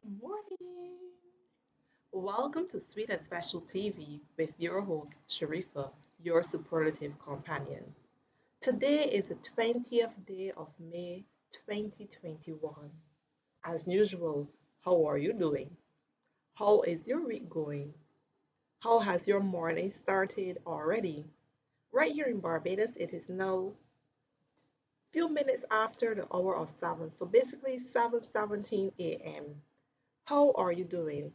Morning. Welcome to Sweet and Special TV with your host, Sharifa, your superlative companion. Today is the 20th day of May 2021. As usual, how are you doing? How is your week going? How has your morning started already? Right here in Barbados, it is now few minutes after the hour of 7, so basically 7:17 a.m. How are you doing?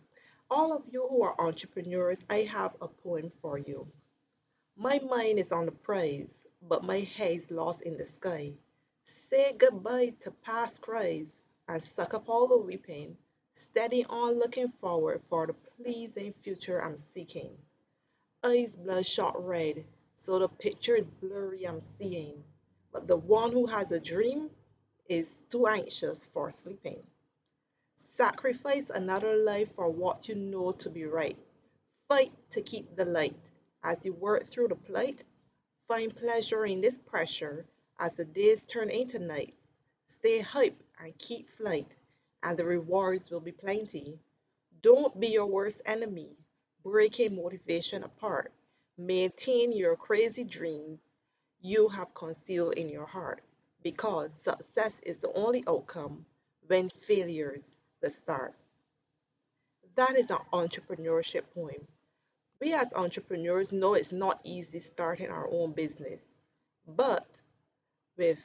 All of you who are entrepreneurs, I have a poem for you. My mind is on the prize, but my head is lost in the sky. Say goodbye to past cries and suck up all the weeping. Steady on looking forward for the pleasing future I'm seeking. Eyes bloodshot red, so the picture is blurry I'm seeing. But the one who has a dream is too anxious for sleeping. Sacrifice another life for what you know to be right. Fight to keep the light. As you work through the plight, find pleasure in this pressure as the days turn into nights. Stay hype and keep flight, and the rewards will be plenty. Don't be your worst enemy, breaking motivation apart. Maintain your crazy dreams you have concealed in your heart, because success is the only outcome when failures the start. That is an entrepreneurship poem. We as entrepreneurs know it's not easy starting our own business, but with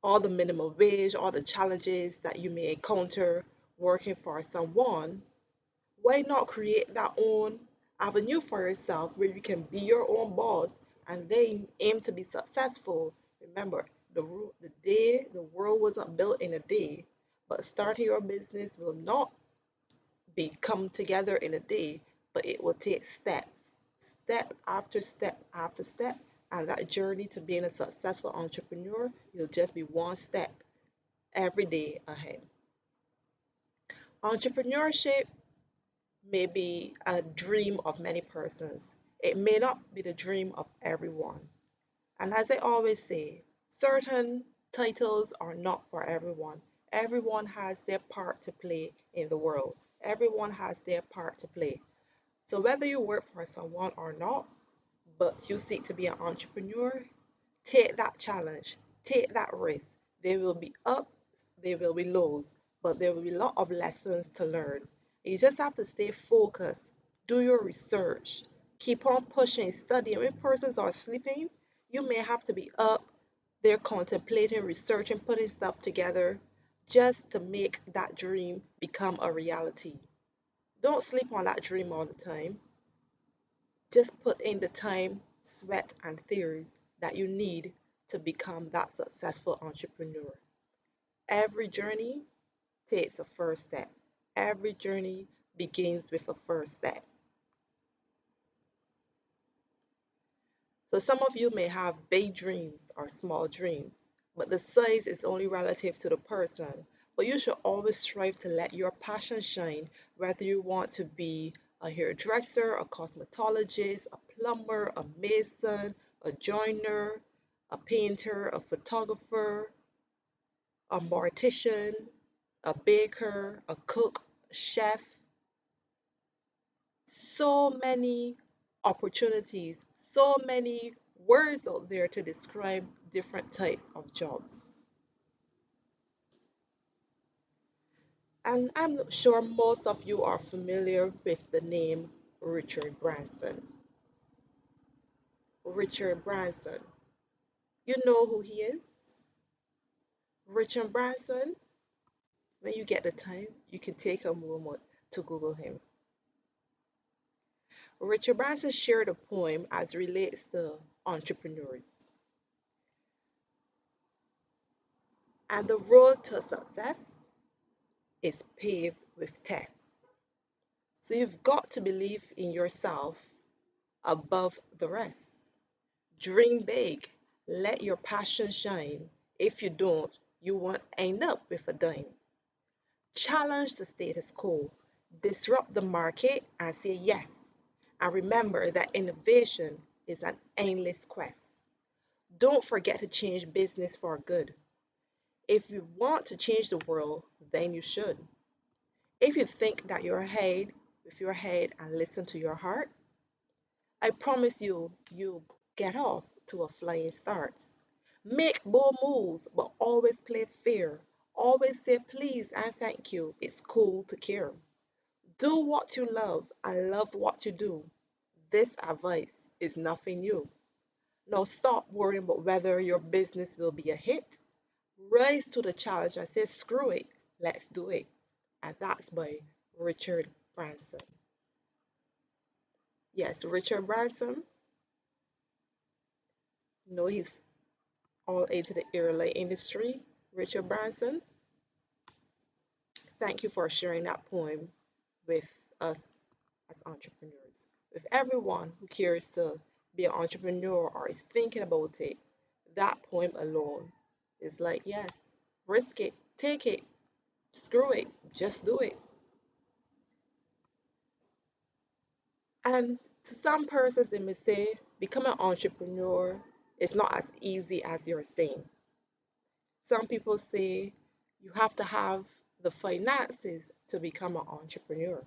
all the minimum wage, all the challenges that you may encounter working for someone, why not create that own avenue for yourself where you can be your own boss and then aim to be successful? Remember, the day the world wasn't built in a day, but starting your business will not be come together in a day, but it will take steps, step after step after step. And that journey to being a successful entrepreneur, you'll just be one step every day ahead. Entrepreneurship may be a dream of many persons. It may not be the dream of everyone. And as I always say, certain titles are not for everyone. Everyone has their part to play in the world. Everyone has their part to play. So whether you work for someone or not, but you seek to be an entrepreneur, take that challenge, take that risk. There will be ups, there will be lows, but there will be a lot of lessons to learn. You just have to stay focused, do your research, keep on pushing, studying. When persons are sleeping, you may have to be up, they're contemplating, researching, putting stuff together just to make that dream become a reality. Don't sleep on that dream all the time. Just put in the time, sweat, and tears that you need to become that successful entrepreneur. Every journey takes a first step. Every journey begins with a first step. So some of you may have big dreams or small dreams, but the size is only relative to the person. But you should always strive to let your passion shine, whether you want to be a hairdresser, a cosmetologist, a plumber, a mason, a joiner, a painter, a photographer, a mortician, a baker, a cook, a chef. So many opportunities, so many words out there to describe different types of jobs. And I'm not sure most of you are familiar with the name Richard Branson. Richard Branson. You know who he is? Richard Branson, when you get the time, you can take a moment to Google him. Richard Branson shared a poem as relates to entrepreneurs. And the road to success is paved with tests. So you've got to believe in yourself above the rest. Dream big. Let your passion shine. If you don't, you won't end up with a dime. Challenge the status quo. Disrupt the market and say yes. And remember that innovation is an endless quest. Don't forget to change business for good. If you want to change the world, then you should. If you think that you're ahead with your head and listen to your heart, I promise you, you'll get off to a flying start. Make bold moves, but always play fair. Always say please and thank you. It's cool to care. Do what you love and love what you do. This advice is nothing new. Now stop worrying about whether your business will be a hit. Rise to the challenge and say, screw it, let's do it. And that's by Richard Branson. Yes, Richard Branson. He's all into the airline industry. Richard Branson, thank you for sharing that poem with us as entrepreneurs. With everyone who cares to be an entrepreneur or is thinking about it, that poem alone is like, yes, risk it, take it, screw it, just do it. And to some persons, they may say, become an entrepreneur is not as easy as you're saying. Some people say you have to have the finances to become an entrepreneur.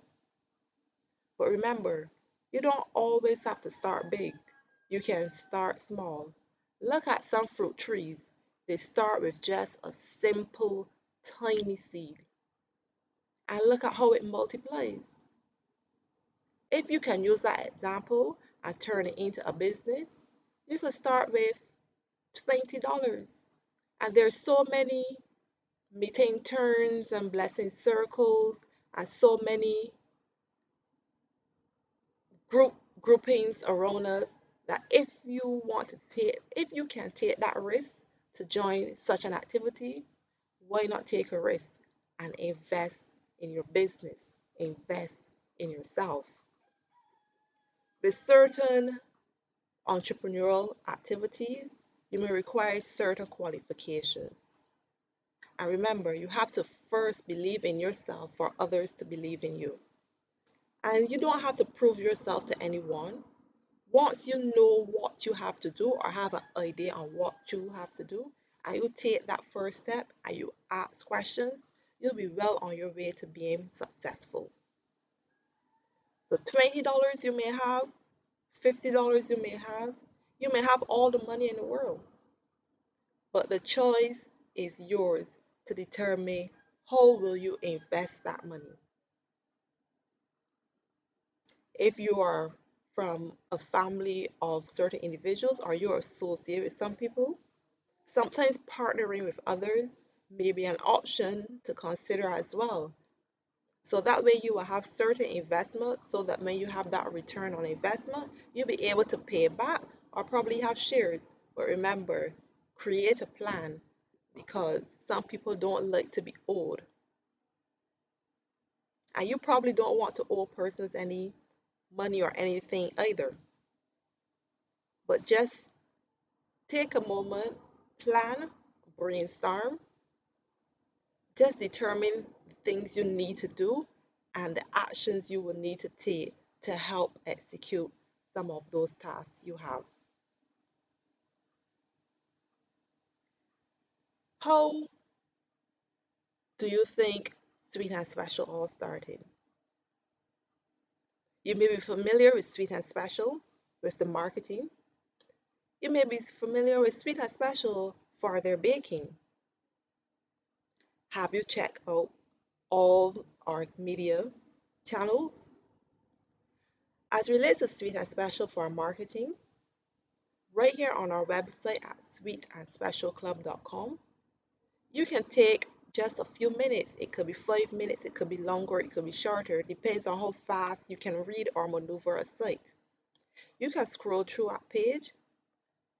But remember, you don't always have to start big. You can start small. Look at some fruit trees. They start with just a simple, tiny seed. And look at how it multiplies. If you can use that example and turn it into a business, you could start with $20. And there's so many meeting turns and blessing circles and so many groupings around us that if you can take that risk to join such an activity, why not take a risk and invest in your business, invest in yourself. With certain entrepreneurial activities, you may require certain qualifications. And remember, you have to first believe in yourself for others to believe in you. And you don't have to prove yourself to anyone. Once you know what you have to do or have an idea on what you have to do, and you take that first step and you ask questions, you'll be well on your way to being successful. The $20 you may have, $50 you may have all the money in the world, but the choice is yours to determine how will you invest that money. If you are from a family of certain individuals or you're associated with some people, sometimes partnering with others may be an option to consider as well. So that way you will have certain investment so that when you have that return on investment, you'll be able to pay it back or probably have shares. But remember, create a plan because some people don't like to be owed. And you probably don't want to owe persons any money or anything either. But just take a moment, plan, brainstorm, just determine the things you need to do and the actions you will need to take to help execute some of those tasks you have. How do you think Sweet and Special all started? You may be familiar with Sweet and Special with the marketing. You may be familiar with Sweet and Special for their baking. Have you checked out all our media channels? As relates to Sweet and Special for our marketing, right here on our website at sweetandspecialclub.com, you can take just a few minutes. It could be 5 minutes, it could be longer, it could be shorter. It depends on how fast you can read or maneuver a site. You can scroll through our page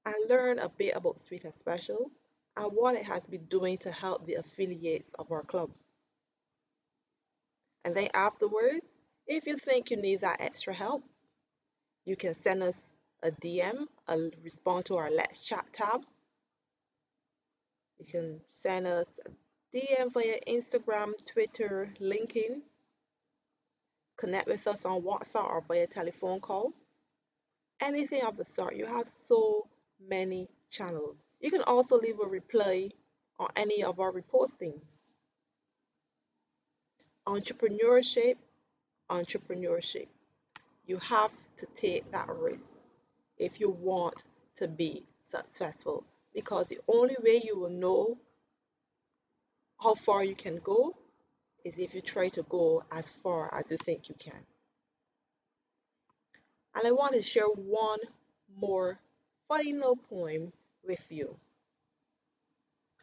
and learn a bit about Sweet and Special and what it has been doing to help the affiliates of our club. And then afterwards, if you think you need that extra help, you can send us a DM, a respond to our Let's Chat tab. You can send us a DM via Instagram, Twitter, LinkedIn. Connect with us on WhatsApp or via telephone call. Anything of the sort. You have so many channels. You can also leave a reply on any of our repostings. Entrepreneurship, entrepreneurship. You have to take that risk if you want to be successful because the only way you will know how far you can go is if you try to go as far as you think you can. And I want to share one more final poem with you,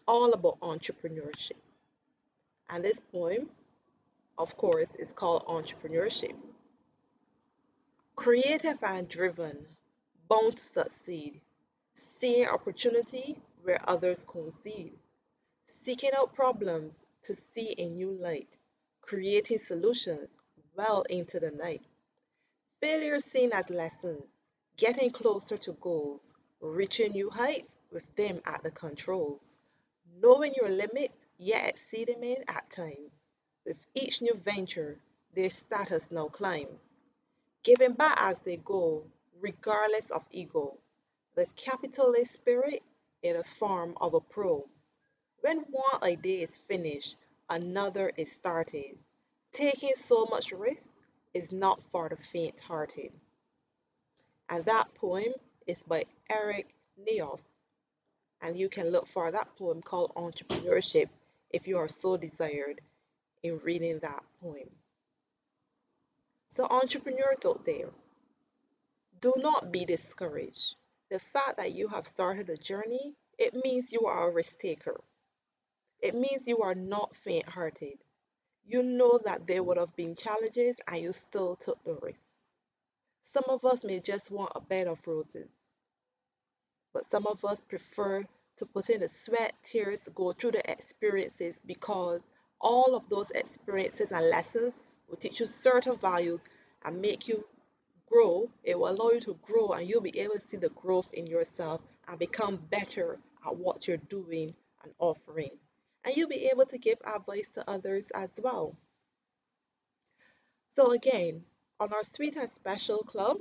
all about entrepreneurship. And this poem, of course, is called Entrepreneurship. Creative and driven, bound to succeed, seeing opportunity where others concede, seeking out problems to see a new light, creating solutions well into the night. Failure seen as lessons, getting closer to goals, reaching new heights with them at the controls. Knowing your limits, yet exceeding it at times. With each new venture, their status now climbs. Giving back as they go, regardless of ego. The capitalist spirit in the form of a pro. When one idea is finished, another is started. Taking so much risk is not for the faint-hearted. And that poem is by Eric Neoth. And you can look for that poem called Entrepreneurship if you are so desired in reading that poem. So, entrepreneurs out there, do not be discouraged. The fact that you have started a journey, it means you are a risk taker. It means you are not faint hearted. You know that there would have been challenges and you still took the risk. Some of us may just want a bed of roses, but some of us prefer to put in the sweat, tears, go through the experiences because all of those experiences and lessons will teach you certain values and make you grow. It will allow you to grow and you'll be able to see the growth in yourself and become better at what you're doing and offering. And you'll be able to give advice to others as well. So again, on our Sweet and Special Club,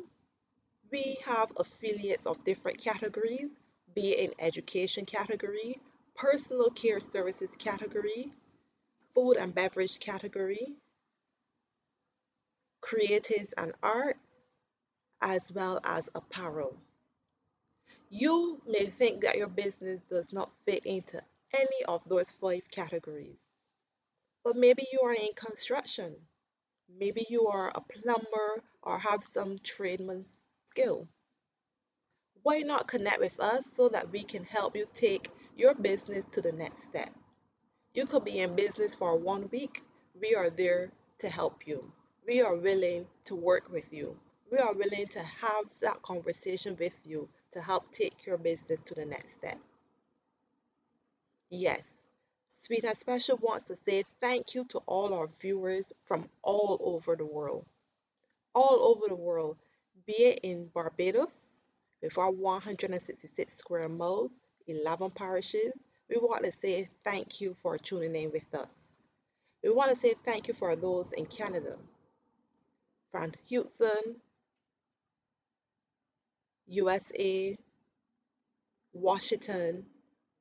we have affiliates of different categories, be it in education category, personal care services category, food and beverage category, creatives and arts, as well as apparel. You may think that your business does not fit into any of those five categories, but maybe you are in construction, maybe you are a plumber or have some tradesman skill. Why not connect with us so that we can help you take your business to the next step? You could be in business for 1 week. We are there to help you. We are willing to work with you. We are willing to have that conversation with you to help take your business to the next step. Yes, Sweet and Special wants to say thank you to all our viewers from all over the world. All over the world, be it in Barbados, with our 166 square miles, 11 parishes, we want to say thank you for tuning in with us. We want to say thank you for those in Canada, from Houston, USA, Washington,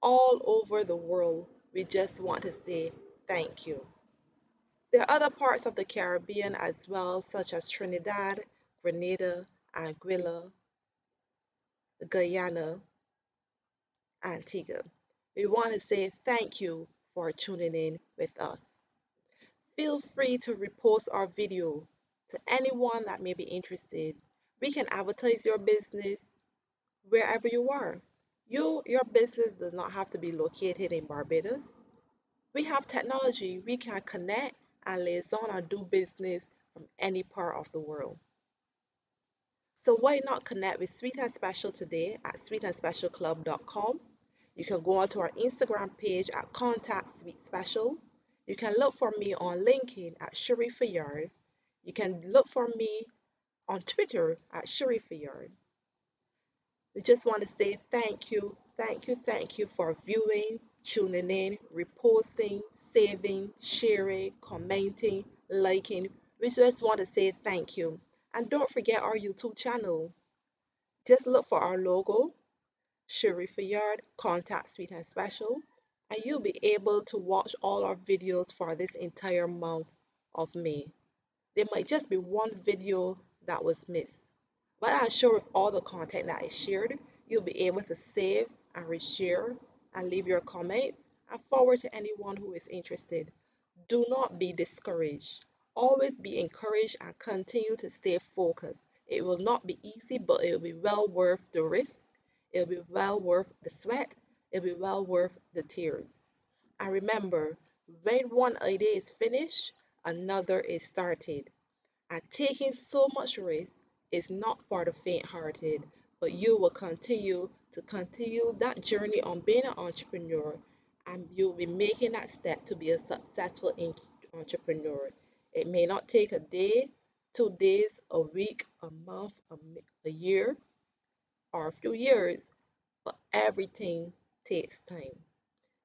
all over the world. We just want to say thank you. There are other parts of the Caribbean as well, such as Trinidad, Grenada, Anguilla, Guyana, Antigua. We want to say thank you for tuning in with us. Feel free to repost our video to anyone that may be interested. We can advertise your business wherever you are. Your business does not have to be located in Barbados. We have technology. We can connect and liaison and do business from any part of the world. So why not connect with Sweet and Special today at sweetandspecialclub.com. You can go onto our Instagram page at Contact Sweet Special. You can look for me on LinkedIn at Shuri Fayard. You can look for me on Twitter at Shuri Fayard. We just want to say thank you, thank you, thank you for viewing, tuning in, reposting, saving, sharing, commenting, liking. We just want to say thank you. And don't forget our YouTube channel. Just look for our logo, Shuri Fayard, Contact Sweet and Special, and you'll be able to watch all our videos for this entire month of me. There might just be one video that was missed. But I'm sure with all the content that is shared, you'll be able to save and reshare and leave your comments and forward to anyone who is interested. Do not be discouraged. Always be encouraged and continue to stay focused. It will not be easy, but it will be well worth the risk. It will be well worth the sweat. It will be well worth the tears. And remember, when one idea is finished, another is started. And taking so much risk is not for the faint-hearted, but you will continue that journey on being an entrepreneur, and you'll be making that step to be a successful entrepreneur. It may not take a day, 2 days, a week, a month, a year, or a few years, but everything takes time.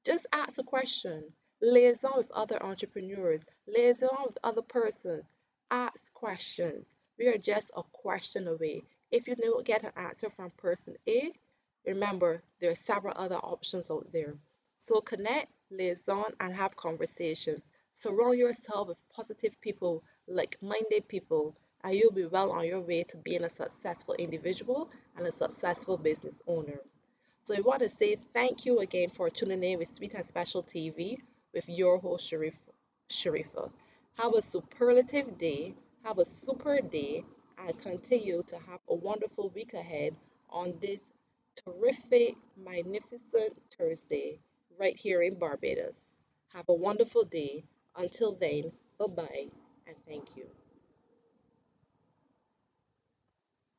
Just ask a question. Liaison with other entrepreneurs. Liaison with other persons. Ask questions. We are just a question away. If you don't get an answer from person A, remember there are several other options out there. So connect, liaison, and have conversations. Surround yourself with positive people, like-minded people, and you'll be well on your way to being a successful individual and a successful business owner. So I want to say thank you again for tuning in with Sweet and Special TV with your host Sharifa. Have a superlative day, have a super day, and continue to have a wonderful week ahead on this terrific, magnificent Thursday right here in Barbados. Have a wonderful day. Until then, bye bye and thank you.